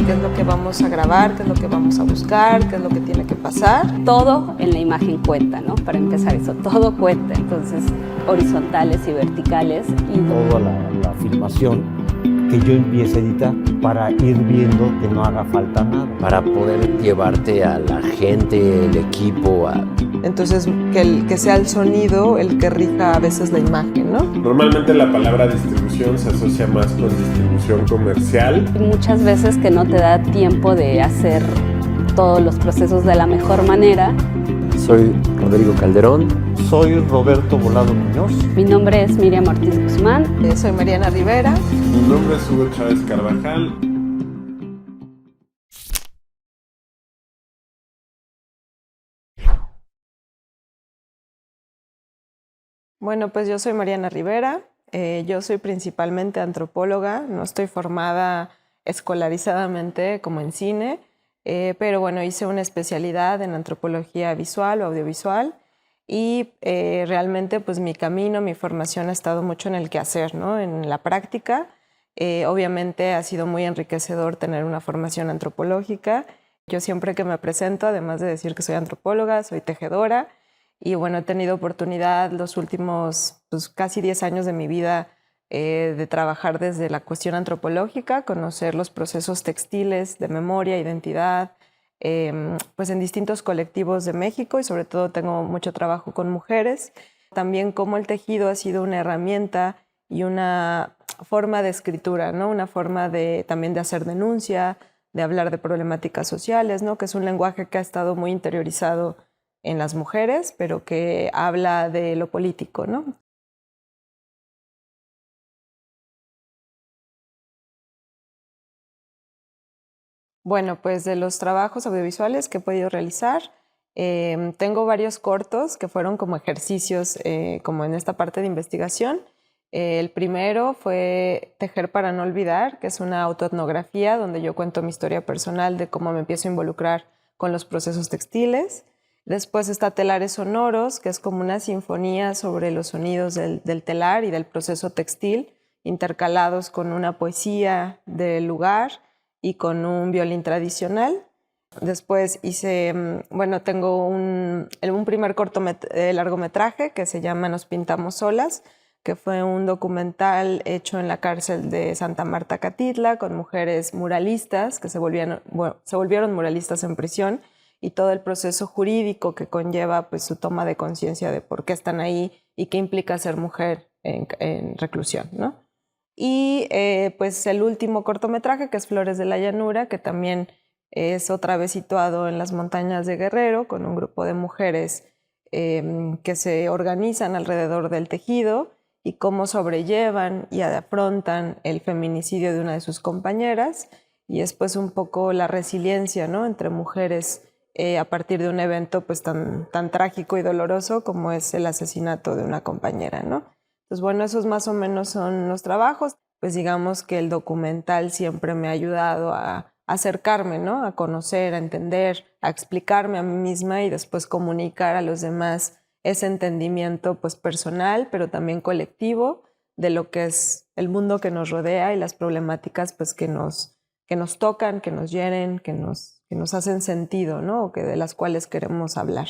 qué es lo que vamos a grabar, qué es lo que vamos a buscar, qué es lo que tiene que pasar. Todo en la imagen cuenta, ¿no? Para empezar eso, todo cuenta. Entonces, horizontales y verticales. Y toda la filmación que yo empiece a editar para ir viendo que no haga falta nada. Para poder llevarte a la gente, el equipo, Entonces, que sea el sonido el que rija a veces la imagen, ¿no? Normalmente la palabra distribución se asocia más con distribución comercial. Y muchas veces que no te da tiempo de hacer todos los procesos de la mejor manera. Soy Rodrigo Calderón. Soy Roberto Volado Muñoz. Mi nombre es Miriam Ortiz Guzmán. Soy Mariana Rivera. Mi nombre es Hugo Chávez Carvajal. Bueno, pues yo soy Mariana Rivera. Yo soy principalmente antropóloga. No estoy formada escolarizadamente como en cine, pero bueno, hice una especialidad en antropología visual o audiovisual y realmente pues mi camino, mi formación ha estado mucho en el quehacer, ¿no? En la práctica. Obviamente ha sido muy enriquecedor tener una formación antropológica. Yo siempre que me presento, además de decir que soy antropóloga, soy tejedora. Y bueno, he tenido oportunidad los últimos pues, casi 10 años de mi vida de trabajar desde la cuestión antropológica, conocer los procesos textiles de memoria, identidad, pues en distintos colectivos de México y sobre todo tengo mucho trabajo con mujeres. También cómo el tejido ha sido una herramienta y una forma de escritura, ¿no? Una forma también de hacer denuncia, de hablar de problemáticas sociales, ¿no? Que es un lenguaje que ha estado muy interiorizado en las mujeres, pero que habla de lo político, ¿no? Bueno, pues de los trabajos audiovisuales que he podido realizar, tengo varios cortos que fueron como ejercicios, como en esta parte de investigación. El primero fue Tejer para no olvidar, que es una autoetnografía donde yo cuento mi historia personal de cómo me empiezo a involucrar con los procesos textiles. Después está Telares Sonoros, que es como una sinfonía sobre los sonidos del telar y del proceso textil, intercalados con una poesía del lugar y con un violín tradicional. Después tengo un primer largometraje que se llama Nos pintamos solas, que fue un documental hecho en la cárcel de Santa Marta Catitla con mujeres muralistas que se volvieron muralistas en prisión, y todo el proceso jurídico que conlleva pues, su toma de conciencia de por qué están ahí y qué implica ser mujer en reclusión, ¿no? Y pues el último cortometraje, que es Flores de la Llanura, que también es otra vez situado en las montañas de Guerrero, con un grupo de mujeres que se organizan alrededor del tejido y cómo sobrellevan y afrontan el feminicidio de una de sus compañeras, y es pues un poco la resiliencia, ¿no? Entre mujeres a partir de un evento pues tan trágico y doloroso como es el asesinato de una compañera, ¿no? Entonces, bueno, esos más o menos son los trabajos. Pues digamos que el documental siempre me ha ayudado a acercarme, ¿no? A conocer, a entender, a explicarme a mí misma y después comunicar a los demás ese entendimiento pues personal, pero también colectivo de lo que es el mundo que nos rodea y las problemáticas pues que nos tocan, que nos hieren, que nos hacen sentido, ¿no? O que de las cuales queremos hablar.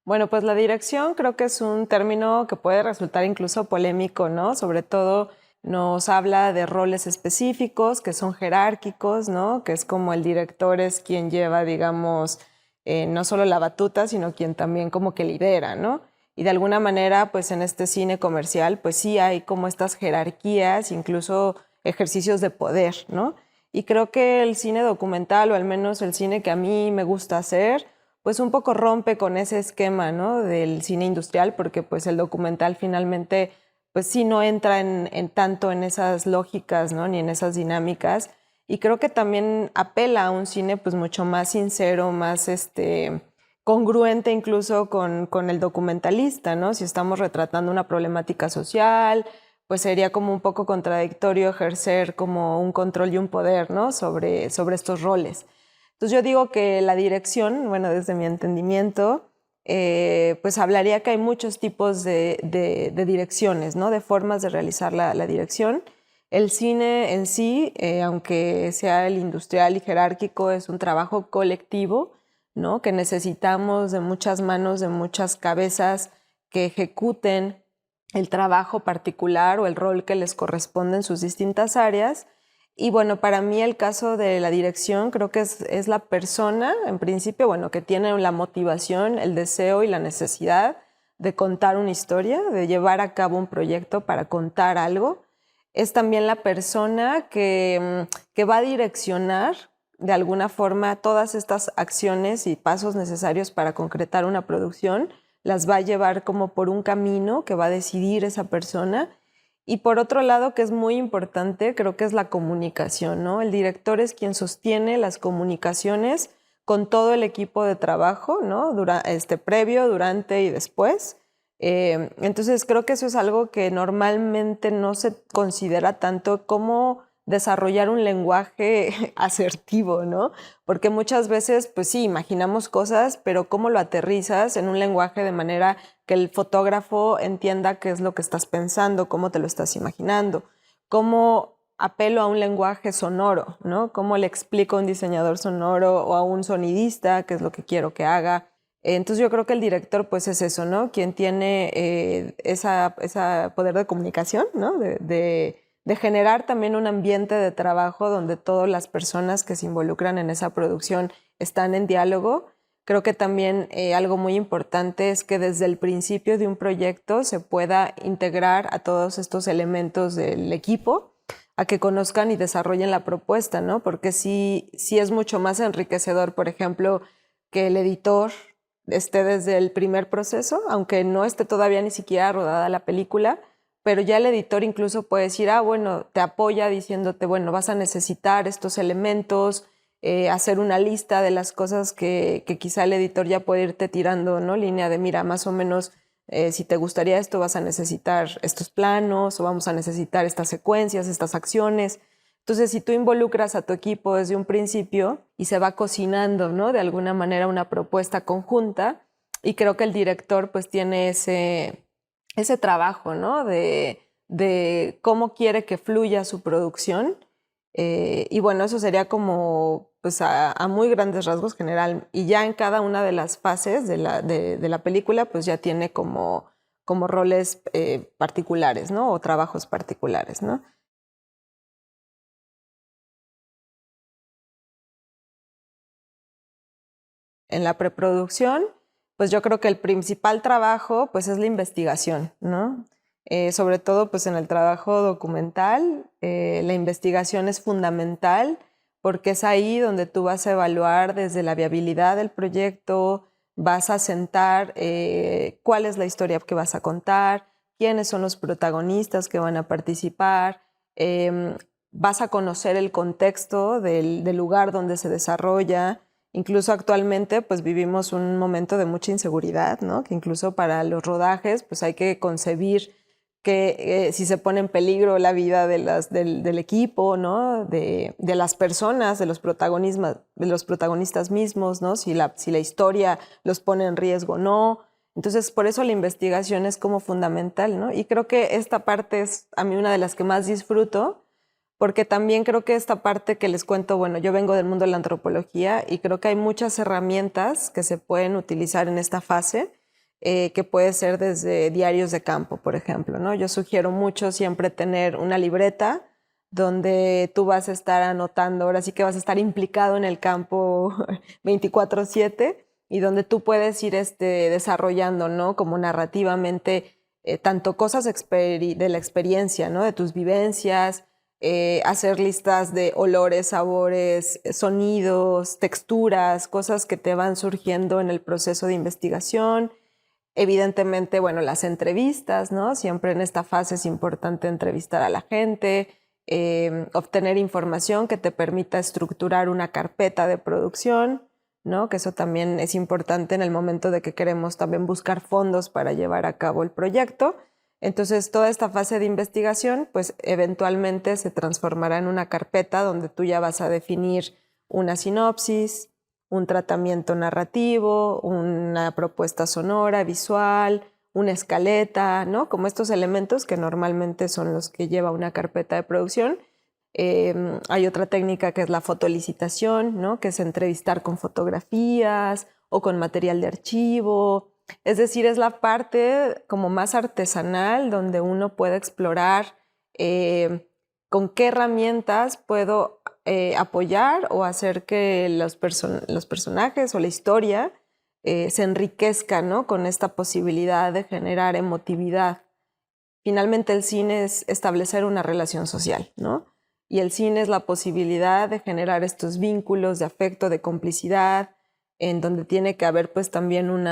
Bueno, pues la dirección creo que es un término que puede resultar incluso polémico, ¿no? Sobre todo nos habla de roles específicos que son jerárquicos, ¿no? Que es como el director es quien lleva, digamos, no solo la batuta, sino quien también como que lidera, ¿no? Y de alguna manera, pues en este cine comercial, pues sí hay como estas jerarquías, incluso ejercicios de poder, ¿no? Y creo que el cine documental, o al menos el cine que a mí me gusta hacer, pues un poco rompe con ese esquema, ¿no? Del cine industrial, porque pues el documental finalmente, pues sí no entra tanto en esas lógicas, ¿no? Ni en esas dinámicas. Y creo que también apela a un cine pues mucho más sincero, más congruente incluso con el documentalista, ¿no? Si estamos retratando una problemática social, pues sería como un poco contradictorio ejercer como un control y un poder, ¿no? sobre estos roles. Entonces yo digo que la dirección, bueno, desde mi entendimiento, pues hablaría que hay muchos tipos de direcciones, ¿no? De formas de realizar la dirección. El cine en sí, aunque sea el industrial y jerárquico, es un trabajo colectivo, ¿no? Que necesitamos de muchas manos, de muchas cabezas que ejecuten el trabajo particular o el rol que les corresponde en sus distintas áreas. Y bueno, para mí el caso de la dirección creo que es la persona, en principio, bueno, que tiene la motivación, el deseo y la necesidad de contar una historia, de llevar a cabo un proyecto para contar algo. Es también la persona que va a direccionar de alguna forma todas estas acciones y pasos necesarios para concretar una producción, las va a llevar como por un camino que va a decidir esa persona. Y por otro lado, que es muy importante, creo que es la comunicación, ¿no? El director es quien sostiene las comunicaciones con todo el equipo de trabajo, ¿no? Previo, durante y después. Entonces creo que eso es algo que normalmente no se considera tanto como desarrollar un lenguaje asertivo, ¿no? Porque muchas veces, pues sí, imaginamos cosas, pero ¿cómo lo aterrizas en un lenguaje de manera que el fotógrafo entienda qué es lo que estás pensando, cómo te lo estás imaginando? ¿Cómo apelo a un lenguaje sonoro, ¿no? ¿Cómo le explico a un diseñador sonoro o a un sonidista qué es lo que quiero que haga? Entonces yo creo que el director pues es eso, ¿no? Quien tiene esa poder de comunicación, ¿no? De generar también un ambiente de trabajo donde todas las personas que se involucran en esa producción están en diálogo. Creo que también algo muy importante es que desde el principio de un proyecto se pueda integrar a todos estos elementos del equipo a que conozcan y desarrollen la propuesta, ¿no? Porque sí es mucho más enriquecedor, por ejemplo, que el editor esté desde el primer proceso, aunque no esté todavía ni siquiera rodada la película, pero ya el editor incluso puede decir, bueno, te apoya diciéndote, bueno, vas a necesitar estos elementos, hacer una lista de las cosas que quizá el editor ya puede irte tirando, ¿no? Línea de, mira, más o menos, si te gustaría esto, vas a necesitar estos planos o vamos a necesitar estas secuencias, estas acciones. Entonces, si tú involucras a tu equipo desde un principio y se va cocinando, ¿no? De alguna manera una propuesta conjunta, y creo que el director pues tiene ese trabajo, ¿no? De cómo quiere que fluya su producción. Y bueno, eso sería como pues a muy grandes rasgos general. Y ya en cada una de las fases de la película pues ya tiene como roles particulares, ¿no? O trabajos particulares, ¿no? En la preproducción, pues yo creo que el principal trabajo pues es la investigación, ¿no? Sobre todo pues en el trabajo documental, la investigación es fundamental porque es ahí donde tú vas a evaluar desde la viabilidad del proyecto, vas a sentar cuál es la historia que vas a contar, quiénes son los protagonistas que van a participar, vas a conocer el contexto del lugar donde se desarrolla. Incluso actualmente pues vivimos un momento de mucha inseguridad, ¿no? Que incluso para los rodajes pues hay que concebir que si se pone en peligro la vida del equipo, ¿no? De las personas, de los protagonistas mismos, ¿no? Si la historia los pone en riesgo o no. Entonces por eso la investigación es como fundamental, ¿no? Y creo que esta parte es a mí una de las que más disfruto, porque también creo que esta parte que les cuento, bueno, yo vengo del mundo de la antropología y creo que hay muchas herramientas que se pueden utilizar en esta fase, que puede ser desde diarios de campo, por ejemplo, ¿no? Yo sugiero mucho siempre tener una libreta donde tú vas a estar anotando, ahora sí que vas a estar implicado en el campo 24/7 y donde tú puedes ir desarrollando, ¿no? Como narrativamente, tanto cosas de la experiencia, ¿no? De tus vivencias, hacer listas de olores, sabores, sonidos, texturas, cosas que te van surgiendo en el proceso de investigación. Evidentemente, bueno, las entrevistas, ¿no? Siempre en esta fase es importante entrevistar a la gente, obtener información que te permita estructurar una carpeta de producción, ¿no? Que eso también es importante en el momento de que queremos también buscar fondos para llevar a cabo el proyecto. Entonces, toda esta fase de investigación, pues eventualmente se transformará en una carpeta donde tú ya vas a definir una sinopsis, un tratamiento narrativo, una propuesta sonora, visual, una escaleta, ¿no? Como estos elementos que normalmente son los que lleva una carpeta de producción. Hay otra técnica que es la fotolicitación, ¿no? Que es entrevistar con fotografías o con material de archivo. Es decir, es la parte como más artesanal donde uno puede explorar con qué herramientas puedo apoyar o hacer que los personajes o la historia se enriquezca, ¿no? Con esta posibilidad de generar emotividad. Finalmente el cine es establecer una relación social, ¿no? Y el cine es la posibilidad de generar estos vínculos de afecto, de complicidad, en donde tiene que haber pues también un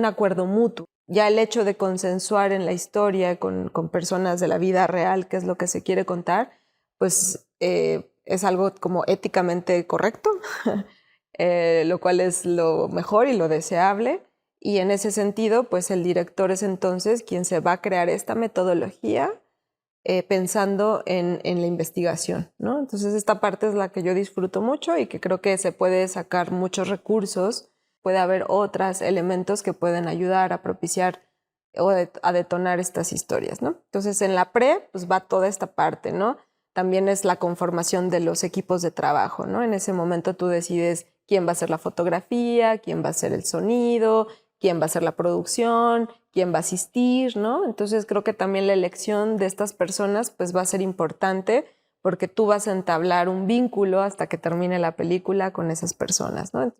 acuerdo mutuo. Ya el hecho de consensuar en la historia con personas de la vida real, que es lo que se quiere contar, pues es algo como éticamente correcto, lo cual es lo mejor y lo deseable. Y en ese sentido, pues el director es entonces quien se va a crear esta metodología pensando en la investigación, ¿no? Entonces esta parte es la que yo disfruto mucho y que creo que se puede sacar muchos recursos, puede haber otros elementos que pueden ayudar a propiciar o a detonar estas historias, ¿no? Entonces en la pre pues va toda esta parte, ¿no? También es la conformación de los equipos de trabajo, ¿no? En ese momento tú decides quién va a hacer la fotografía, quién va a hacer el sonido, quién va a hacer la producción, quién va a asistir, ¿no? Entonces creo que también la elección de estas personas pues va a ser importante porque tú vas a entablar un vínculo hasta que termine la película con esas personas, ¿no?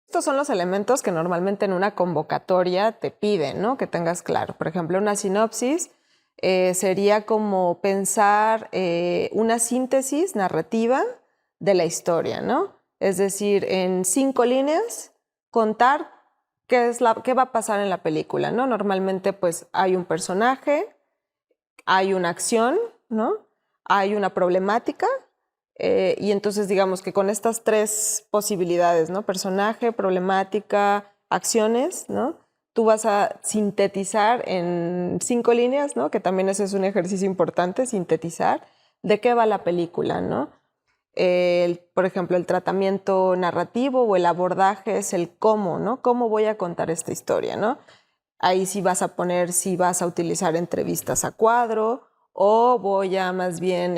Estos son los elementos que normalmente en una convocatoria te piden, ¿no? Que tengas claro. Por ejemplo, una sinopsis sería como pensar una síntesis narrativa de la historia, ¿no? Es decir, en 5 líneas, contar qué va a pasar en la película, ¿no? Normalmente, pues, hay un personaje, hay una acción, ¿no? Hay una problemática, y entonces digamos que con estas 3 posibilidades, ¿no? Personaje, problemática, acciones, ¿no? Tú vas a sintetizar en 5 líneas, ¿no? Que también ese es un ejercicio importante, sintetizar de qué va la película, ¿no? Por ejemplo, el tratamiento narrativo o el abordaje es el cómo, ¿no? ¿Cómo voy a contar esta historia, ¿no? Ahí sí vas a poner si vas a utilizar entrevistas a cuadro o voy a más bien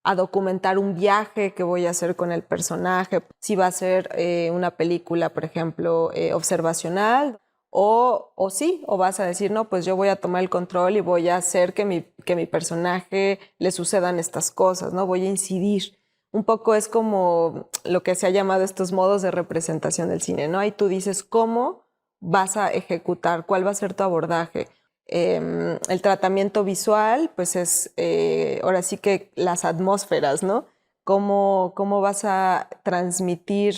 a documentar un viaje que voy a hacer con el personaje, si va a ser una película, por ejemplo, observacional, o vas a decir, no, pues yo voy a tomar el control y voy a hacer que mi personaje le sucedan estas cosas, ¿no? Voy a incidir. Un poco es como lo que se ha llamado estos modos de representación del cine, ¿no? Ahí tú dices cómo vas a ejecutar, cuál va a ser tu abordaje. El tratamiento visual, pues es ahora sí que las atmósferas, ¿no? Cómo vas a transmitir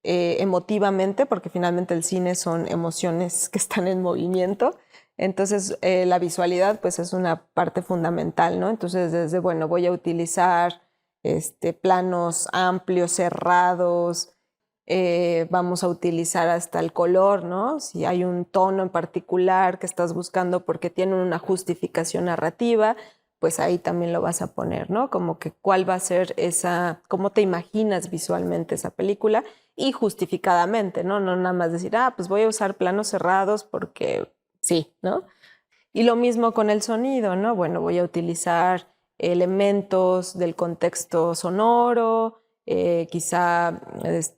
emotivamente, porque finalmente el cine son emociones que están en movimiento. Entonces, la visualidad, pues es una parte fundamental, ¿no? Entonces, bueno, voy a utilizar planos amplios, cerrados, vamos a utilizar hasta el color, ¿no? Si hay un tono en particular que estás buscando porque tiene una justificación narrativa, pues ahí también lo vas a poner, ¿no? Como que cuál va a ser cómo te imaginas visualmente esa película y justificadamente, ¿no? No nada más decir, pues voy a usar planos cerrados porque sí, ¿no? Y lo mismo con el sonido, ¿no? Bueno, voy a utilizar elementos del contexto sonoro, quizá,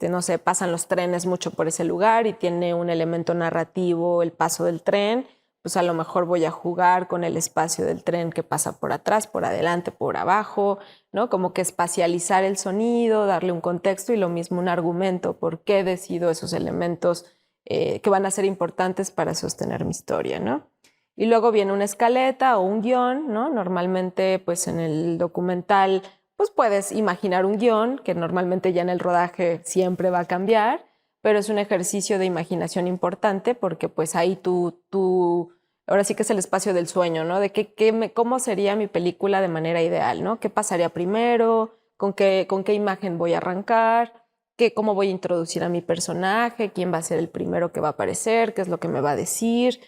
no sé, pasan los trenes mucho por ese lugar y tiene un elemento narrativo el paso del tren, pues a lo mejor voy a jugar con el espacio del tren que pasa por atrás, por adelante, por abajo, ¿no? Como que espacializar el sonido, darle un contexto y lo mismo un argumento, por qué decido esos elementos que van a ser importantes para sostener mi historia, ¿no? Y luego viene una escaleta o un guión, ¿no? Normalmente, pues en el documental, pues puedes imaginar un guión que normalmente ya en el rodaje siempre va a cambiar, pero es un ejercicio de imaginación importante porque pues ahí tú ahora sí que es el espacio del sueño, ¿no? De cómo sería mi película de manera ideal, ¿no? ¿Qué pasaría primero? ¿Con qué imagen voy a arrancar? ¿Cómo voy a introducir a mi personaje? ¿Quién va a ser el primero que va a aparecer? ¿Qué es lo que me va a decir?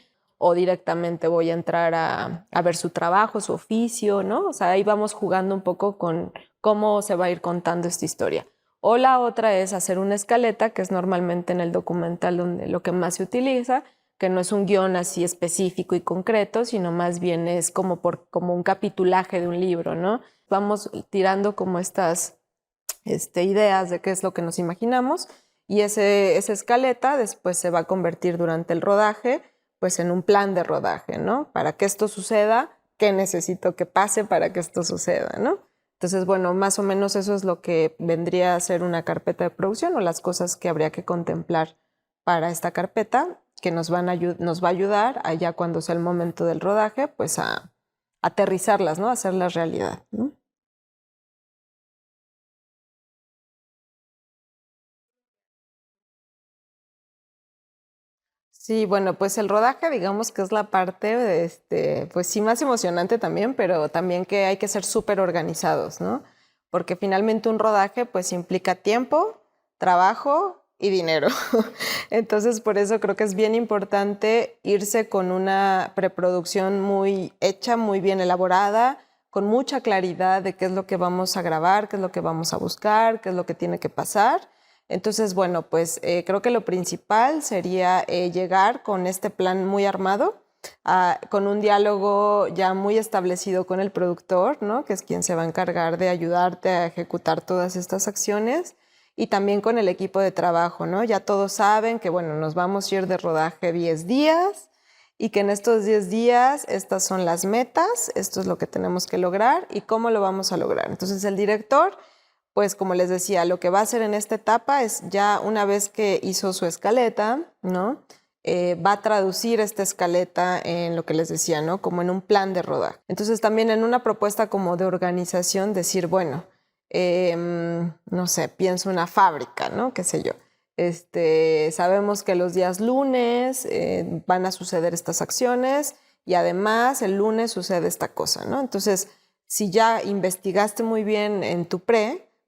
o directamente voy a entrar a ver su trabajo, su oficio, ¿no? O sea, ahí vamos jugando un poco con cómo se va a ir contando esta historia. O la otra es hacer una escaleta, que es normalmente en el documental donde lo que más se utiliza, que no es un guión así específico y concreto, sino más bien es como un capitulaje de un libro, ¿no? Vamos tirando como estas ideas de qué es lo que nos imaginamos y esa escaleta después se va a convertir durante el rodaje pues en un plan de rodaje, ¿no? Para que esto suceda, ¿qué necesito que pase para que esto suceda, ¿no? Entonces, bueno, más o menos eso es lo que vendría a ser una carpeta de producción o las cosas que habría que contemplar para esta carpeta que nos va a ayudar allá cuando sea el momento del rodaje, pues a aterrizarlas, ¿no? A hacerlas realidad, ¿no? Sí, bueno, pues el rodaje, digamos que es la parte, pues sí, más emocionante también, pero también que hay que ser súper organizados, ¿no? Porque finalmente un rodaje, pues implica tiempo, trabajo y dinero. Entonces, por eso creo que es bien importante irse con una preproducción muy hecha, muy bien elaborada, con mucha claridad de qué es lo que vamos a grabar, qué es lo que vamos a buscar, qué es lo que tiene que pasar. Entonces, bueno, pues creo que lo principal sería llegar con este plan muy armado, con un diálogo ya muy establecido con el productor, ¿no? Que es quien se va a encargar de ayudarte a ejecutar todas estas acciones, y también con el equipo de trabajo, ¿no? Ya todos saben que, bueno, nos vamos a ir de rodaje 10 días y que en estos 10 días estas son las metas, esto es lo que tenemos que lograr y cómo lo vamos a lograr. Entonces, el director, pues como les decía, lo que va a hacer en esta etapa es ya una vez que hizo su escaleta, ¿no? Va a traducir esta escaleta en lo que les decía, ¿no? Como en un plan de rodaje. Entonces también en una propuesta como de organización, decir, bueno, no sé, pienso una fábrica, ¿no? Qué sé yo. Sabemos que los días lunes van a suceder estas acciones y además el lunes sucede esta cosa, ¿no? Entonces, si ya investigaste muy bien en tu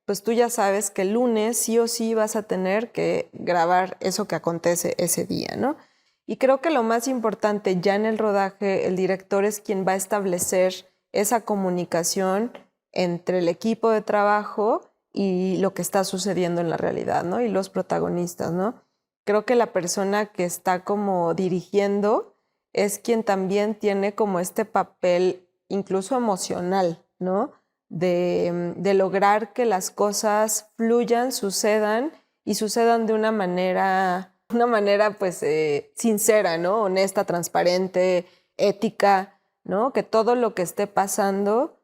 pues tú ya sabes que el lunes sí o sí vas a tener que grabar eso que acontece ese día, ¿no? Y creo que lo más importante ya en el rodaje, el director es quien va a establecer esa comunicación entre el equipo de trabajo y lo que está sucediendo en la realidad, ¿no? Y los protagonistas, ¿no? Creo que la persona que está como dirigiendo es quien también tiene como este papel incluso emocional, ¿no? De lograr que las cosas fluyan, sucedan y sucedan de una manera pues sincera, ¿no? Honesta, transparente, ética, ¿no? Que todo lo que esté pasando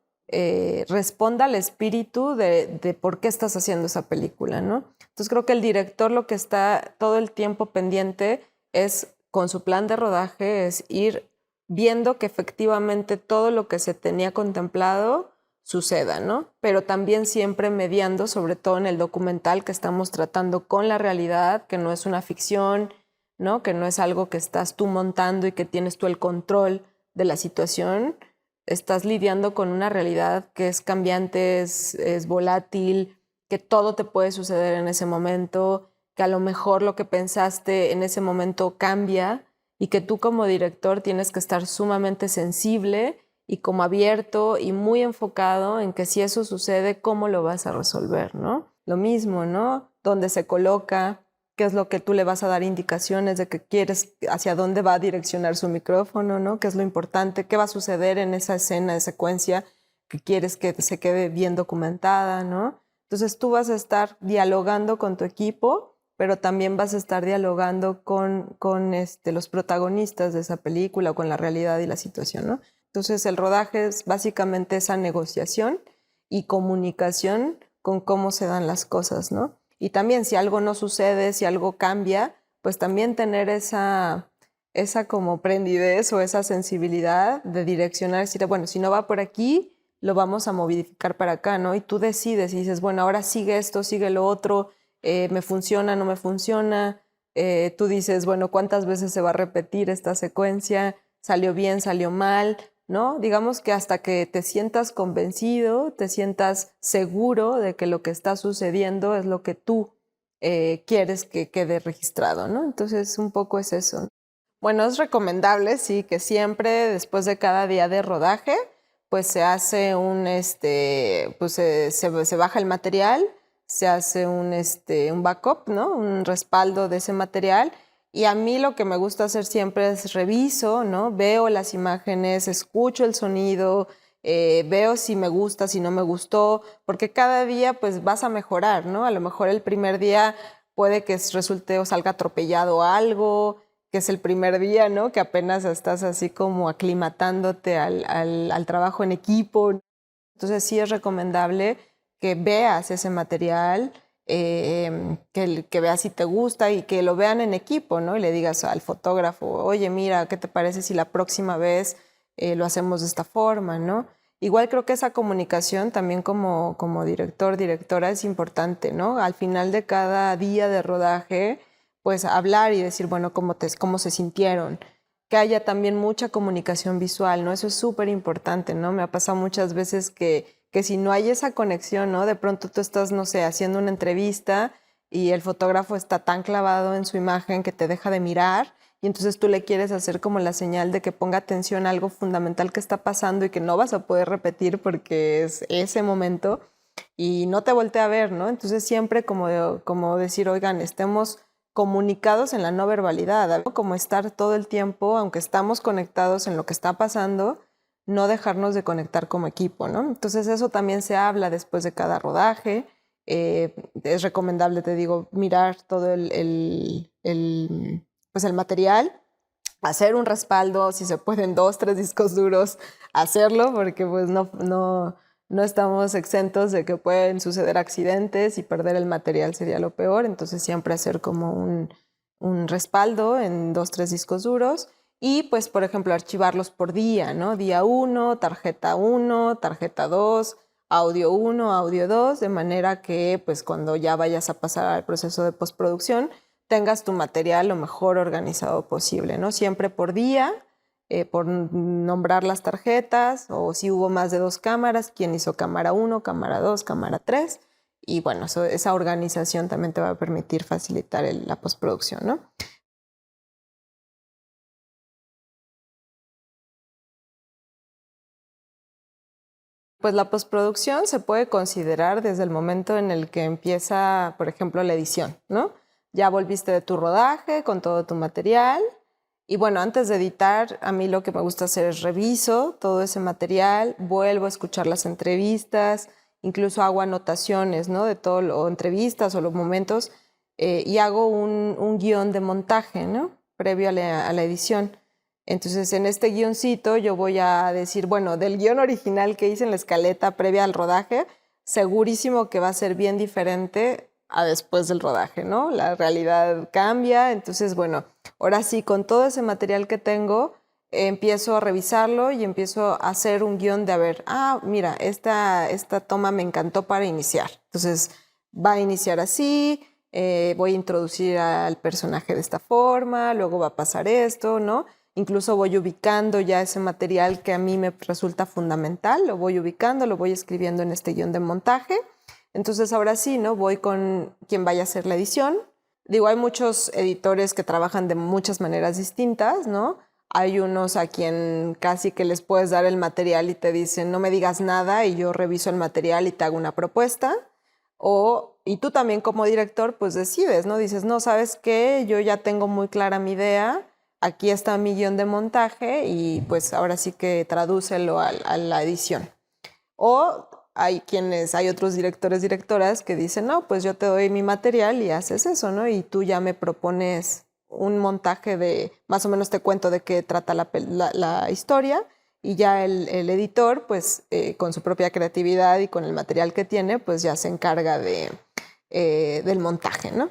responda al espíritu de por qué estás haciendo esa película, ¿no? Entonces creo que el director lo que está todo el tiempo pendiente es, con su plan de rodaje, es ir viendo que efectivamente todo lo que se tenía contemplado suceda, ¿no? Pero también siempre mediando, sobre todo en el documental, que estamos tratando con la realidad, que no es una ficción, ¿no? Que no es algo que estás tú montando y que tienes tú el control de la situación. Estás lidiando con una realidad que es cambiante, es volátil, que todo te puede suceder en ese momento, que a lo mejor lo que pensaste en ese momento cambia y que tú como director tienes que estar sumamente sensible y como abierto y muy enfocado en que si eso sucede, ¿cómo lo vas a resolver, ¿no? Lo mismo, ¿no? ¿Dónde se coloca? ¿Qué es lo que tú le vas a dar indicaciones de que quieres, hacia dónde va a direccionar su micrófono, ¿no? ¿Qué es lo importante? ¿Qué va a suceder en esa escena de secuencia que quieres que se quede bien documentada, ¿no? Entonces tú vas a estar dialogando con tu equipo, pero también vas a estar dialogando con los protagonistas de esa película o con la realidad y la situación, ¿no? Entonces el rodaje es básicamente esa negociación y comunicación con cómo se dan las cosas, ¿no? Y también si algo no sucede, si algo cambia, pues también tener esa como prendidez o esa sensibilidad de direccionar, decir, bueno, si no va por aquí, lo vamos a modificar para acá, ¿no? Y tú decides y dices, bueno, ahora sigue esto, sigue lo otro, me funciona, no me funciona. Tú dices, bueno, ¿cuántas veces se va a repetir esta secuencia? ¿Salió bien, salió mal? ¿No? Digamos que hasta que te sientas convencido, te sientas seguro de que lo que está sucediendo es lo que tú quieres que quede registrado, ¿no? Entonces, un poco es eso. Bueno, es recomendable, sí, que siempre después de cada día de rodaje, pues se hace pues se baja el material, se hace un backup, ¿no? Un respaldo de ese material. Y a mí lo que me gusta hacer siempre es reviso, ¿no? Veo las imágenes, escucho el sonido, veo si me gusta, si no me gustó, porque cada día pues vas a mejorar, ¿no? A lo mejor el primer día puede que resulte o salga atropellado algo, que es el primer día, ¿no? Que apenas estás así como aclimatándote al trabajo en equipo. Entonces sí es recomendable que veas ese material, que veas si te gusta y que lo vean en equipo, ¿no? Y le digas al fotógrafo, oye, mira, ¿qué te parece si la próxima vez lo hacemos de esta forma, ¿no? Igual creo que esa comunicación también como director, directora es importante, ¿no? Al final de cada día de rodaje, pues hablar y decir, bueno, cómo se sintieron. Que haya también mucha comunicación visual, ¿no? Eso es súper importante, ¿no? Me ha pasado muchas veces que si no hay esa conexión, ¿no? De pronto tú estás, no sé, haciendo una entrevista y el fotógrafo está tan clavado en su imagen que te deja de mirar y entonces tú le quieres hacer como la señal de que ponga atención a algo fundamental que está pasando y que no vas a poder repetir porque es ese momento y no te voltea a ver, ¿no? Entonces siempre como decir, oigan, estemos comunicados en la no verbalidad, ¿no? Como estar todo el tiempo, aunque estamos conectados en lo que está pasando, no dejarnos de conectar como equipo, ¿no? Entonces eso también se habla después de cada rodaje. Es recomendable, te digo, mirar todo pues el material, hacer un respaldo, si se pueden 2, 3 discos duros, hacerlo, porque pues no estamos exentos de que pueden suceder accidentes y perder el material sería lo peor. Entonces siempre hacer como un respaldo en 2, 3 discos duros y pues por ejemplo archivarlos por día, ¿no? Día 1, tarjeta 1, tarjeta 2, audio 1, audio 2, de manera que pues cuando ya vayas a pasar al proceso de postproducción tengas tu material lo mejor organizado posible, ¿no? Siempre por día, por nombrar las tarjetas o si hubo más de 2 cámaras, quién hizo cámara 1, cámara 2, cámara 3. Y bueno, esa organización también te va a permitir facilitar la postproducción, ¿no? Pues la postproducción se puede considerar desde el momento en el que empieza, por ejemplo, la edición, ¿no? Ya volviste de tu rodaje con todo tu material y bueno, antes de editar, a mí lo que me gusta hacer es reviso todo ese material, vuelvo a escuchar las entrevistas, incluso hago anotaciones, ¿no? De todo, o entrevistas o los momentos y hago un guión de montaje, ¿no? Previo a la edición. Entonces, en este guioncito yo voy a decir, bueno, del guión original que hice en la escaleta previa al rodaje, segurísimo que va a ser bien diferente a después del rodaje, ¿no? La realidad cambia, entonces, bueno, ahora sí, con todo ese material que tengo, empiezo a revisarlo y empiezo a hacer un guión de, a ver, mira, esta toma me encantó para iniciar. Entonces, va a iniciar así, voy a introducir al personaje de esta forma, luego va a pasar esto, ¿no? Incluso voy ubicando ya ese material que a mí me resulta fundamental, lo voy ubicando, lo voy escribiendo en este guión de montaje. Entonces ahora sí, ¿no? Voy con quien vaya a hacer la edición. Digo, hay muchos editores que trabajan de muchas maneras distintas, ¿no? Hay unos a quien casi que les puedes dar el material y te dicen, no me digas nada y yo reviso el material y te hago una propuesta. Y tú también como director, pues decides, ¿no? Dices, no, ¿sabes qué? Yo ya tengo muy clara mi idea. Aquí está mi guión de montaje y pues ahora sí que tradúcelo a la edición. O hay otros directores, directoras que dicen, no, pues yo te doy mi material y haces eso, ¿no? Y tú ya me propones un montaje de, más o menos te cuento de qué trata la historia y ya el editor, pues con su propia creatividad y con el material que tiene, pues ya se encarga del montaje, ¿no?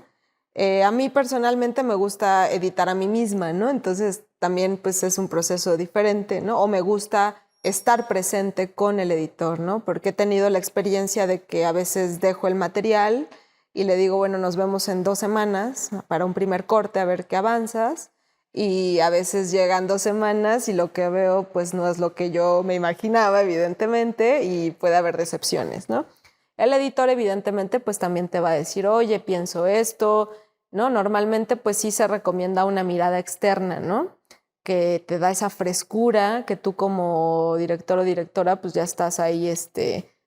A mí personalmente me gusta editar a mí misma, ¿no? Entonces también pues es un proceso diferente, ¿no? O me gusta estar presente con el editor, ¿no? Porque he tenido la experiencia de que a veces dejo el material y le digo, bueno, nos vemos en 2 semanas para un primer corte a ver qué avanzas. Y a veces llegan 2 semanas y lo que veo pues no es lo que yo me imaginaba, evidentemente, y puede haber decepciones, ¿no? El editor evidentemente pues también te va a decir, oye, pienso esto, ¿no? Normalmente pues sí se recomienda una mirada externa, ¿no? Que te da esa frescura, que tú como director o directora pues ya estás ahí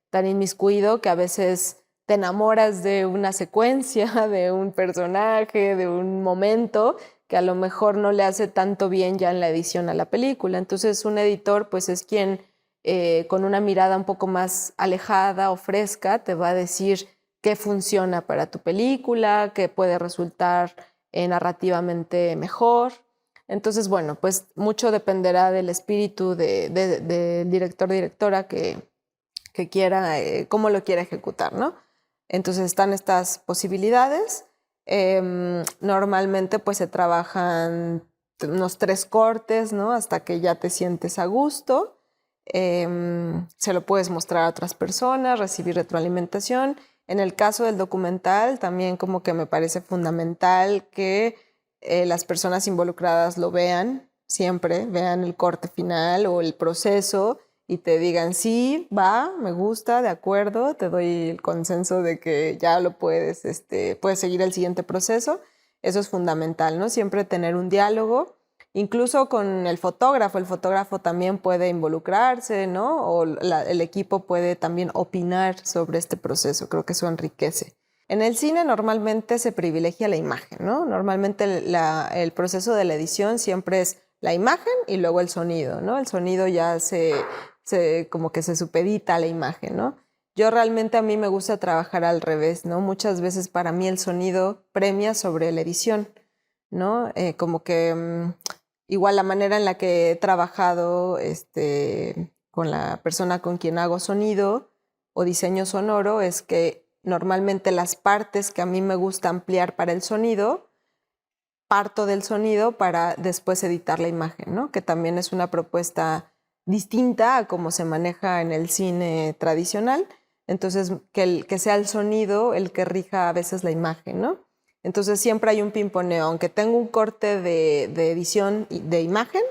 tan inmiscuido que a veces te enamoras de una secuencia, de un personaje, de un momento que a lo mejor no le hace tanto bien ya en la edición a la película. Entonces un editor pues es quien con una mirada un poco más alejada o fresca te va a decir qué funciona para tu película, qué puede resultar narrativamente mejor. Entonces, bueno, pues mucho dependerá del espíritu del director o directora que quiera, cómo lo quiera ejecutar, ¿no? Entonces están estas posibilidades. Normalmente pues se trabajan unos 3 cortes, ¿no? Hasta que ya te sientes a gusto. Se lo puedes mostrar a otras personas, recibir retroalimentación. En el caso del documental, también como que me parece fundamental que las personas involucradas lo vean, siempre vean el corte final o el proceso y te digan, sí, va, me gusta, de acuerdo, te doy el consenso de que ya lo puedes seguir el siguiente proceso. Eso es fundamental, ¿no? Siempre tener un diálogo, incluso con el fotógrafo también puede involucrarse, ¿no? O el equipo puede también opinar sobre este proceso, creo que eso enriquece. En el cine normalmente se privilegia la imagen, ¿no? Normalmente el proceso de la edición siempre es la imagen y luego el sonido, ¿no? El sonido ya como que se supedita a la imagen, ¿no? Yo realmente a mí me gusta trabajar al revés, ¿no? Muchas veces para mí el sonido premia sobre la edición, ¿no? Como que igual la manera en la que he trabajado con la persona con quien hago sonido o diseño sonoro es que normalmente las partes que a mí me gusta ampliar para el sonido, parto del sonido para después editar la imagen, ¿no? Que también es una propuesta distinta a cómo se maneja en el cine tradicional. Entonces, que sea el sonido el que rija a veces la imagen, ¿no? Entonces, siempre hay un pimponeo. Aunque tengo un corte de edición de imagen,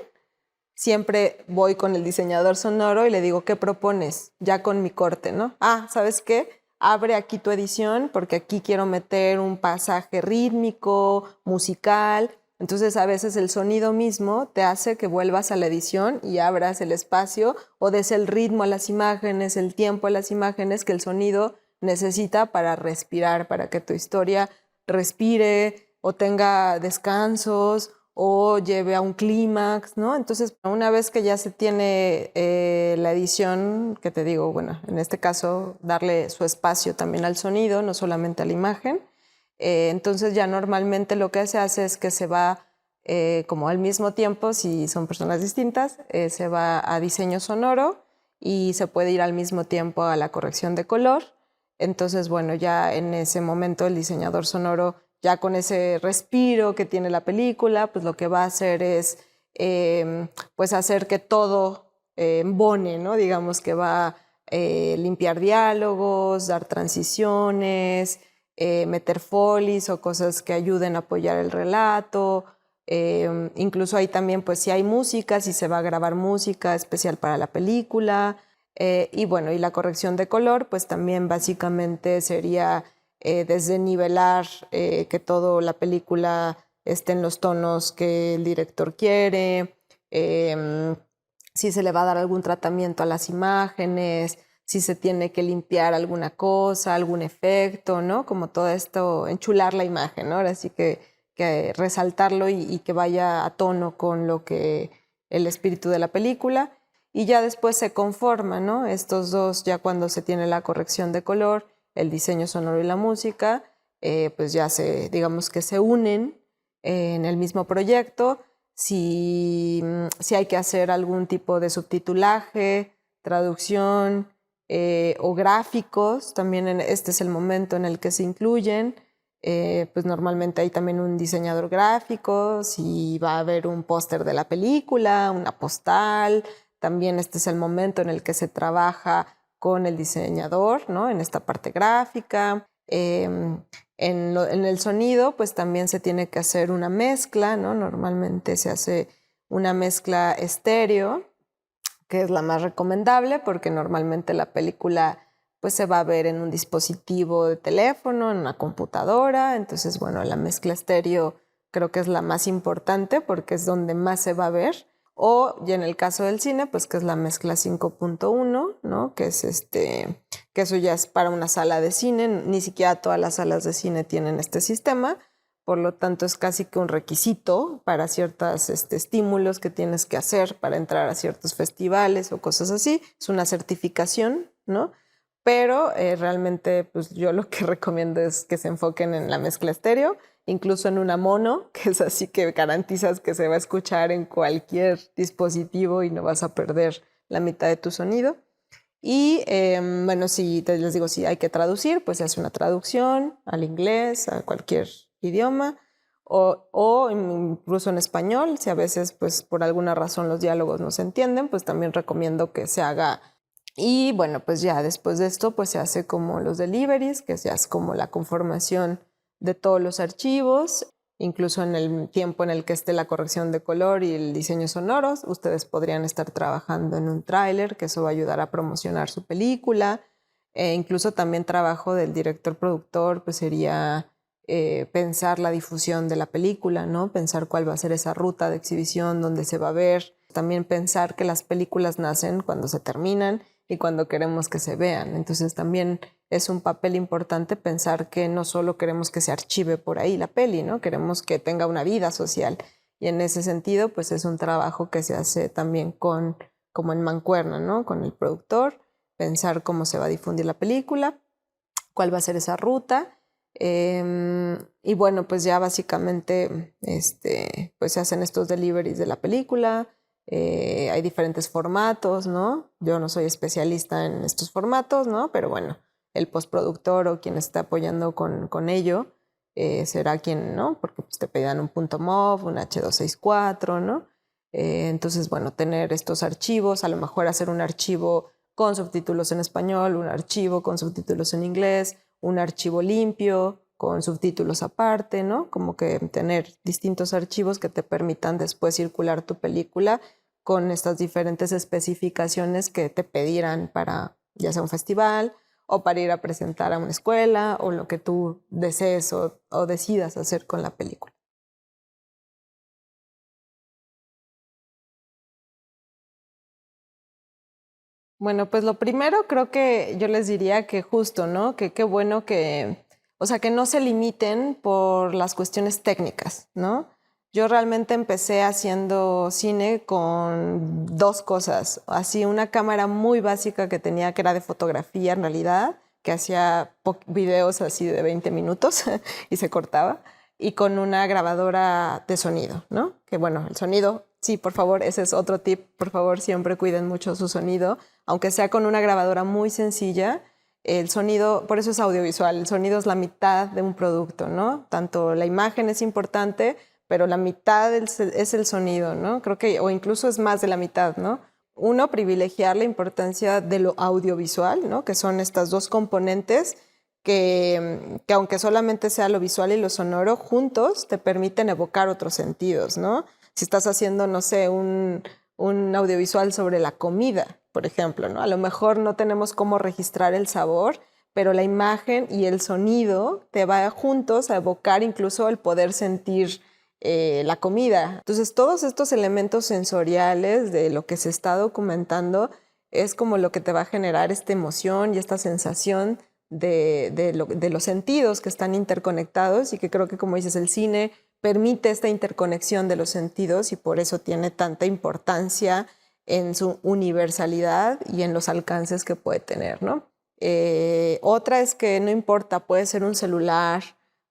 siempre voy con el diseñador sonoro y le digo, ¿qué propones? Ya con mi corte, ¿no? ¿Sabes qué? Abre aquí tu edición porque aquí quiero meter un pasaje rítmico, musical. Entonces a veces el sonido mismo te hace que vuelvas a la edición y abras el espacio o des el ritmo a las imágenes, el tiempo a las imágenes que el sonido necesita para respirar, para que tu historia respire o tenga descansos o lleve a un clímax, ¿no? Entonces, una vez que ya se tiene la edición, que te digo, bueno, en este caso, darle su espacio también al sonido, no solamente a la imagen, entonces ya normalmente lo que se hace es que se va, como al mismo tiempo, si son personas distintas, se va a diseño sonoro y se puede ir al mismo tiempo a la corrección de color. Entonces, bueno, ya en ese momento el diseñador sonoro, ya con ese respiro que tiene la película, pues lo que va a hacer es pues hacer que todo embone, ¿no? Digamos que va a limpiar diálogos, dar transiciones, meter folies o cosas que ayuden a apoyar el relato. Incluso ahí también, pues si hay música, si se va a grabar música especial para la película. Y bueno, y la corrección de color, pues también básicamente sería desde nivelar que toda la película esté en los tonos que el director quiere, si se le va a dar algún tratamiento a las imágenes, si se tiene que limpiar alguna cosa, algún efecto, ¿no? Como todo esto, enchular la imagen, ¿no? Ahora sí que resaltarlo y que vaya a tono con lo que el espíritu de la película. Y ya después se conforman, ¿no? Estos dos, ya cuando se tiene la corrección de color, el diseño sonoro y la música, pues ya digamos que se unen en el mismo proyecto. Si hay que hacer algún tipo de subtitulaje, traducción o gráficos, también este es el momento en el que se incluyen. Pues normalmente hay también un diseñador gráfico, si va a haber un póster de la película, una postal. También este es el momento en el que se trabaja con el diseñador, ¿no? En esta parte gráfica. En el sonido, pues también se tiene que hacer una mezcla, ¿no? Normalmente se hace una mezcla estéreo, que es la más recomendable porque normalmente la película pues se va a ver en un dispositivo de teléfono, en una computadora. Entonces, bueno, la mezcla estéreo creo que es la más importante porque es donde más se va a ver. O, y en el caso del cine, pues que es la mezcla 5.1, ¿no? Que es que eso ya es para una sala de cine. Ni siquiera todas las salas de cine tienen este sistema. Por lo tanto, es casi que un requisito para ciertos estímulos que tienes que hacer para entrar a ciertos festivales o cosas así. Es una certificación, ¿no? Pero realmente pues yo lo que recomiendo es que se enfoquen en la mezcla estéreo, incluso en una mono, que es así que garantizas que se va a escuchar en cualquier dispositivo y no vas a perder la mitad de tu sonido. Y bueno, si les digo, si hay que traducir, pues se hace una traducción al inglés, a cualquier idioma, o incluso en español. Si a veces pues por alguna razón los diálogos no se entienden, pues también recomiendo que se haga. Y bueno, pues ya después de esto pues se hace como los deliveries, que ya es como la conformación de todos los archivos, incluso en el tiempo en el que esté la corrección de color y el diseño sonoros. Ustedes podrían estar trabajando en un tráiler, que eso va a ayudar a promocionar su película. Incluso también trabajo del director productor pues sería pensar la difusión de la película, ¿no? Pensar cuál va a ser esa ruta de exhibición, dónde se va a ver. También pensar que las películas nacen cuando se terminan y cuando queremos que se vean. Entonces también es un papel importante pensar que no solo queremos que se archive por ahí la peli, ¿no? Queremos que tenga una vida social. Y en ese sentido, pues es un trabajo que se hace también como en mancuerna, ¿no? Con el productor, pensar cómo se va a difundir la película, cuál va a ser esa ruta. Y bueno, pues ya básicamente pues se hacen estos deliveries de la película. Hay diferentes formatos, ¿no? Yo no soy especialista en estos formatos, ¿no? Pero bueno, el postproductor o quien está apoyando con ello será quien, ¿no? Porque pues, te pedirán un .mov, un H264, ¿no? Entonces, bueno, tener estos archivos, a lo mejor hacer un archivo con subtítulos en español, un archivo con subtítulos en inglés, un archivo limpio con subtítulos aparte, ¿no? Como que tener distintos archivos que te permitan después circular tu película con estas diferentes especificaciones que te pedirán para ya sea un festival o para ir a presentar a una escuela o lo que tú desees o decidas hacer con la película. Bueno, pues lo primero creo que yo les diría que justo, ¿no? Que qué bueno que, o sea, que no se limiten por las cuestiones técnicas, ¿no? Yo realmente empecé haciendo cine con dos cosas. Así una cámara muy básica que tenía, que era de fotografía en realidad, que hacía videos así de 20 minutos y se cortaba, y con una grabadora de sonido, ¿no? Que bueno, el sonido, sí, por favor, ese es otro tip, por favor, siempre cuiden mucho su sonido, aunque sea con una grabadora muy sencilla. El sonido, por eso es audiovisual, el sonido es la mitad de un producto, ¿no? Tanto la imagen es importante, pero la mitad es el sonido, ¿no? Creo que, o incluso es más de la mitad, ¿no? Uno, privilegiar la importancia de lo audiovisual, ¿no? Que son estas dos componentes que aunque solamente sea lo visual y lo sonoro, juntos te permiten evocar otros sentidos, ¿no? Si estás haciendo, no sé, un audiovisual sobre la comida, por ejemplo, ¿no? A lo mejor no tenemos cómo registrar el sabor, pero la imagen y el sonido te va juntos a evocar incluso el poder sentir la comida. Entonces, todos estos elementos sensoriales de lo que se está documentando es como lo que te va a generar esta emoción y esta sensación de los sentidos que están interconectados y que creo que, como dices, el cine permite esta interconexión de los sentidos y por eso tiene tanta importancia en su universalidad y en los alcances que puede tener, ¿no? Otra es que no importa, puede ser un celular,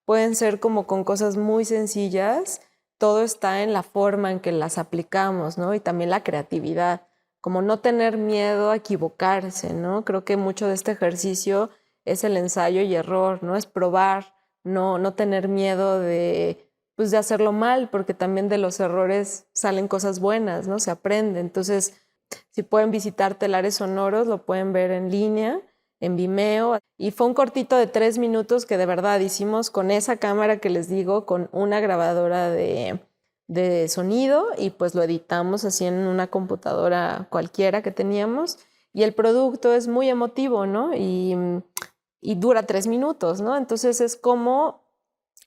pueden ser como con cosas muy sencillas, todo está en la forma en que las aplicamos, ¿no? Y también la creatividad, como no tener miedo a equivocarse, ¿no? Creo que mucho de este ejercicio es el ensayo y error, ¿no? Es probar, no tener miedo de hacerlo mal, porque también de los errores salen cosas buenas, ¿no? Se aprende. Entonces, si pueden visitar Telares Sonoros, lo pueden ver en línea, en Vimeo. Y fue un cortito de 3 minutos que de verdad hicimos con esa cámara que les digo, con una grabadora de sonido, y pues lo editamos así en una computadora cualquiera que teníamos. y el producto es muy emotivo, ¿no? Y dura 3 minutos, ¿no? Entonces es como,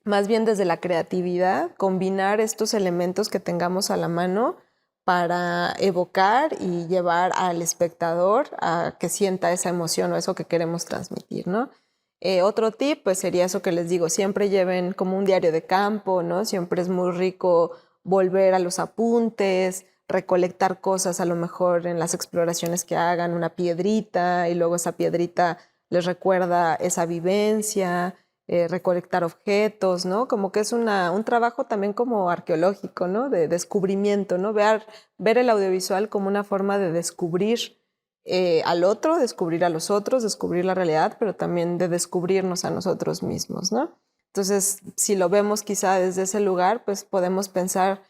más bien desde la creatividad, combinar estos elementos que tengamos a la mano para evocar y llevar al espectador a que sienta esa emoción o eso que queremos transmitir, ¿no? Otro tip, pues sería eso que les digo, siempre lleven como un diario de campo, ¿no? Siempre es muy rico volver a los apuntes, recolectar cosas a lo mejor en las exploraciones que hagan, una piedrita, y luego esa piedrita les recuerda esa vivencia, recolectar objetos, ¿no? Como que es un trabajo también como arqueológico, ¿no? De descubrimiento, ¿no? Ver el audiovisual como una forma de descubrir al otro, descubrir a los otros, descubrir la realidad, pero también de descubrirnos a nosotros mismos, ¿no? Entonces, si lo vemos quizá desde ese lugar, pues podemos pensar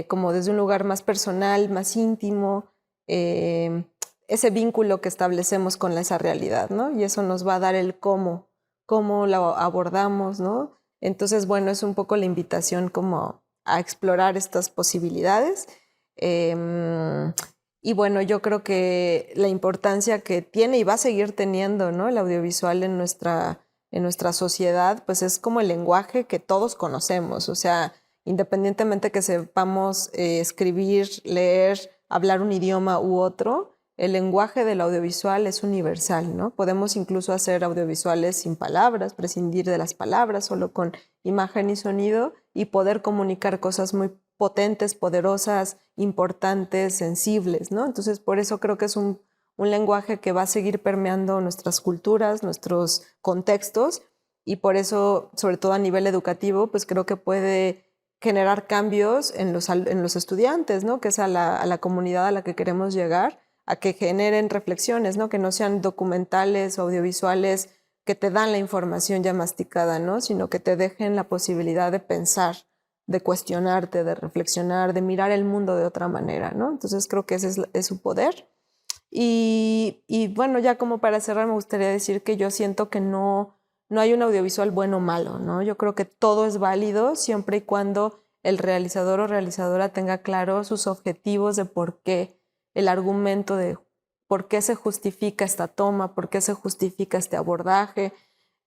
como desde un lugar más personal, más íntimo, ese vínculo que establecemos con esa realidad, ¿no? Y eso nos va a dar el cómo lo abordamos, ¿no? Entonces, bueno, es un poco la invitación como a explorar estas posibilidades. Y bueno, yo creo que la importancia que tiene y va a seguir teniendo, ¿no? El audiovisual en nuestra sociedad, pues es como el lenguaje que todos conocemos, o sea, independientemente que sepamos escribir, leer, hablar un idioma u otro, el lenguaje del audiovisual es universal, ¿no? Podemos incluso hacer audiovisuales sin palabras, prescindir de las palabras, solo con imagen y sonido, y poder comunicar cosas muy potentes, poderosas, importantes, sensibles, ¿no? Entonces, por eso creo que es un lenguaje que va a seguir permeando nuestras culturas, nuestros contextos, y por eso, sobre todo a nivel educativo, pues creo que puede generar cambios en los estudiantes, ¿no? Que es a la comunidad a la que queremos llegar, a que generen reflexiones, ¿no? Que no sean documentales o audiovisuales que te dan la información ya masticada, ¿no? Sino que te dejen la posibilidad de pensar, de cuestionarte, de reflexionar, de mirar el mundo de otra manera, ¿no? Entonces creo que ese es su poder. Y bueno, ya como para cerrar me gustaría decir que yo siento que no hay un audiovisual bueno o malo, ¿no? Yo creo que todo es válido siempre y cuando el realizador o realizadora tenga claro sus objetivos de por qué, el argumento de por qué se justifica esta toma, por qué se justifica este abordaje.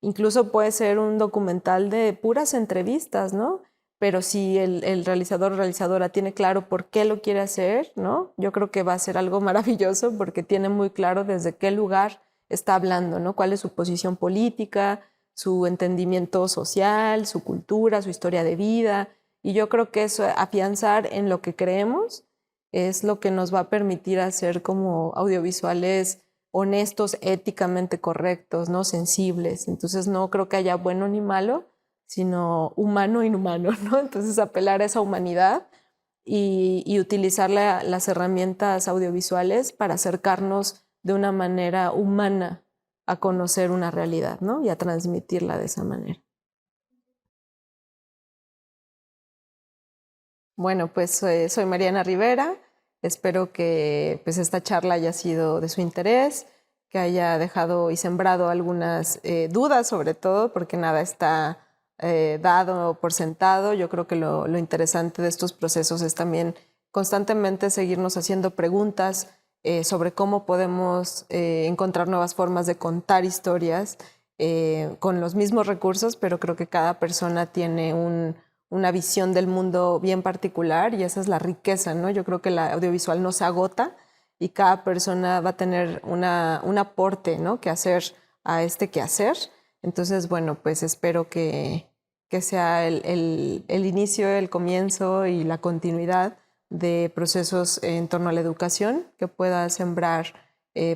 Incluso puede ser un documental de puras entrevistas, ¿no? Pero si el realizador o realizadora tiene claro por qué lo quiere hacer, ¿no? Yo creo que va a ser algo maravilloso porque tiene muy claro desde qué lugar está hablando, ¿no? Cuál es su posición política, su entendimiento social, su cultura, su historia de vida. Y yo creo que eso, afianzar en lo que creemos, es lo que nos va a permitir hacer como audiovisuales honestos, éticamente correctos, ¿no? Sensibles. Entonces no creo que haya bueno ni malo, sino humano e inhumano, ¿no? Entonces apelar a esa humanidad y utilizar las herramientas audiovisuales para acercarnos de una manera humana a conocer una realidad, ¿no? Y a transmitirla de esa manera. Bueno, pues soy Mariana Rivera. Espero que pues, esta charla haya sido de su interés, que haya dejado y sembrado algunas dudas sobre todo, porque nada está dado por sentado. Yo creo que lo interesante de estos procesos es también constantemente seguirnos haciendo preguntas sobre cómo podemos encontrar nuevas formas de contar historias con los mismos recursos, pero creo que cada persona tiene una visión del mundo bien particular y esa es la riqueza, ¿no? Yo creo que el audiovisual no se agota y cada persona va a tener un aporte, ¿no? Que hacer a este quehacer. Entonces, bueno, pues espero que sea el inicio, el comienzo y la continuidad de procesos en torno a la educación que pueda sembrar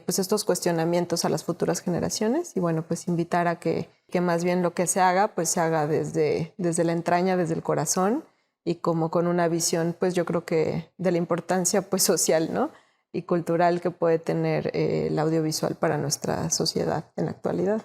pues estos cuestionamientos a las futuras generaciones y bueno, pues invitar a que más bien lo que se haga, pues se haga desde la entraña, desde el corazón y como con una visión, pues yo creo que de la importancia pues social, ¿no? Y cultural que puede tener el audiovisual para nuestra sociedad en la actualidad.